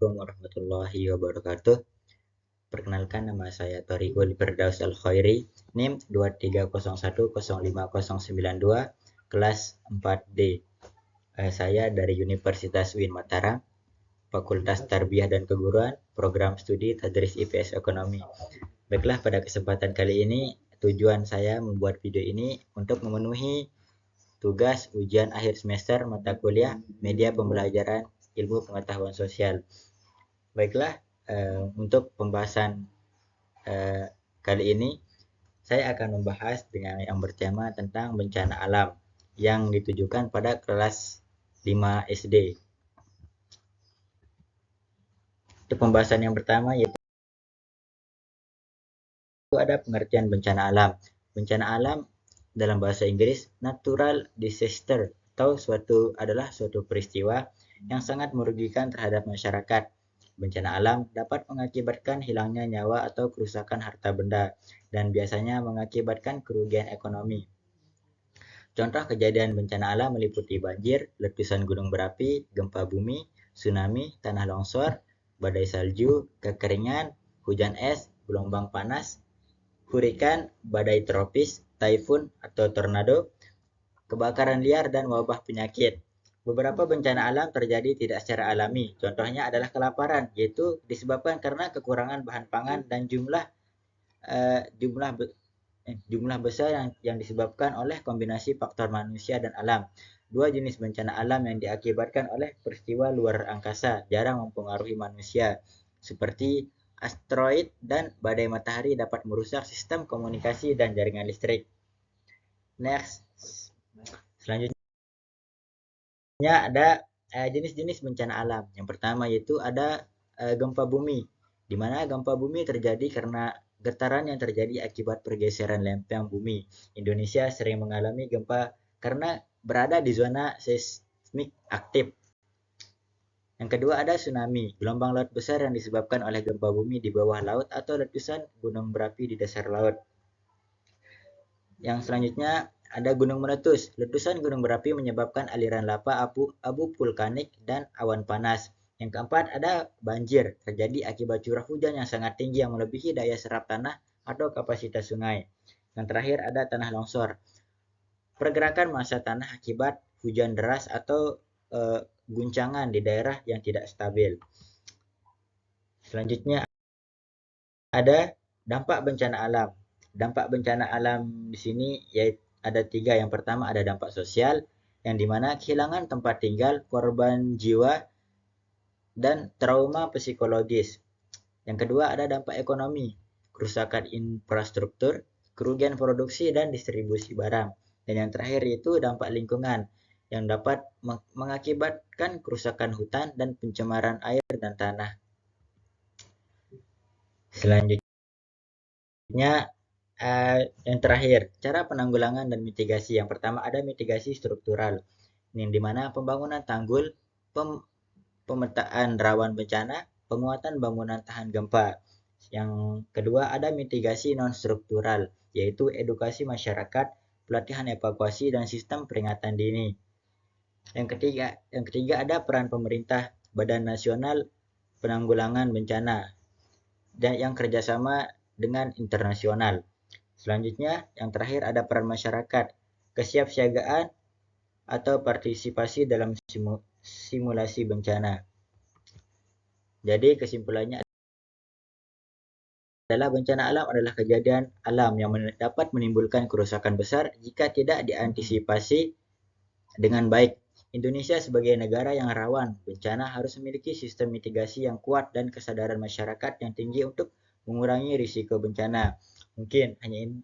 Assalamualaikum warahmatullahi wabarakatuh. Perkenalkan, nama saya Thoriqul Firdaus Al-Khairi, NIM 2301050092, kelas 4D. Saya dari Universitas UIN Mataram, Fakultas Tarbiyah dan Keguruan, Program Studi Tadris IPS Ekonomi. Baiklah, pada kesempatan kali ini, tujuan saya membuat video ini untuk memenuhi tugas ujian akhir semester mata kuliah Media Pembelajaran Ilmu Pengetahuan Sosial. Baiklah, untuk pembahasan kali ini saya akan membahas dengan yang bertema tentang bencana alam yang ditujukan pada kelas 5 SD. Untuk pembahasan yang pertama yaitu ada pengertian bencana alam. Bencana alam dalam bahasa Inggris natural disaster atau adalah suatu peristiwa yang sangat merugikan terhadap masyarakat. Bencana alam dapat mengakibatkan hilangnya nyawa atau kerusakan harta benda dan biasanya mengakibatkan kerugian ekonomi. Contoh kejadian bencana alam meliputi banjir, letusan gunung berapi, gempa bumi, tsunami, tanah longsor, badai salju, kekeringan, hujan es, gelombang panas, hurikan, badai tropis, taifun atau tornado, kebakaran liar, dan wabah penyakit. Beberapa bencana alam terjadi tidak secara alami. Contohnya adalah kelaparan, yaitu disebabkan karena kekurangan bahan pangan dan jumlah besar yang disebabkan oleh kombinasi faktor manusia dan alam. Dua jenis bencana alam yang diakibatkan oleh peristiwa luar angkasa jarang mempengaruhi manusia, seperti asteroid dan badai matahari dapat merusak sistem komunikasi dan jaringan listrik. Next. Selanjutnya ada jenis-jenis bencana alam. Yang pertama yaitu ada gempa bumi, di mana gempa bumi terjadi karena getaran yang terjadi akibat pergeseran lempeng bumi. Indonesia sering mengalami gempa karena berada di zona seismik aktif. Yang kedua ada tsunami, gelombang laut besar yang disebabkan oleh gempa bumi di bawah laut atau letusan gunung berapi di dasar laut. Yang selanjutnya ada gunung meletus. Letusan gunung berapi menyebabkan aliran lava, abu vulkanik, dan awan panas. Yang keempat ada banjir, terjadi akibat curah hujan yang sangat tinggi yang melebihi daya serap tanah atau kapasitas sungai. Yang terakhir ada tanah longsor, pergerakan massa tanah akibat hujan deras atau guncangan di daerah yang tidak stabil. Selanjutnya ada dampak bencana alam. Dampak bencana alam di sini yaitu ada 3. Yang pertama ada dampak sosial, yang dimana kehilangan tempat tinggal, korban jiwa, dan trauma psikologis. Yang kedua ada dampak ekonomi, kerusakan infrastruktur, kerugian produksi dan distribusi barang. Dan yang terakhir itu dampak lingkungan, yang dapat mengakibatkan kerusakan hutan dan pencemaran air dan tanah. Selanjutnya yang terakhir, cara penanggulangan dan mitigasi. Yang pertama ada mitigasi struktural, yang dimana pembangunan tanggul, pemetaan rawan bencana, penguatan bangunan tahan gempa. Yang kedua ada mitigasi non struktural, yaitu edukasi masyarakat, pelatihan evakuasi, dan sistem peringatan dini. Yang ketiga ada peran pemerintah, Badan Nasional Penanggulangan Bencana, dan yang kerjasama dengan internasional. Selanjutnya, yang terakhir ada peran masyarakat, kesiapsiagaan atau partisipasi dalam simulasi bencana. Jadi kesimpulannya adalah bencana alam adalah kejadian alam yang dapat menimbulkan kerusakan besar jika tidak diantisipasi dengan baik. Indonesia sebagai negara yang rawan bencana harus memiliki sistem mitigasi yang kuat dan kesadaran masyarakat yang tinggi untuk mengurangi risiko bencana. Mungkin hanya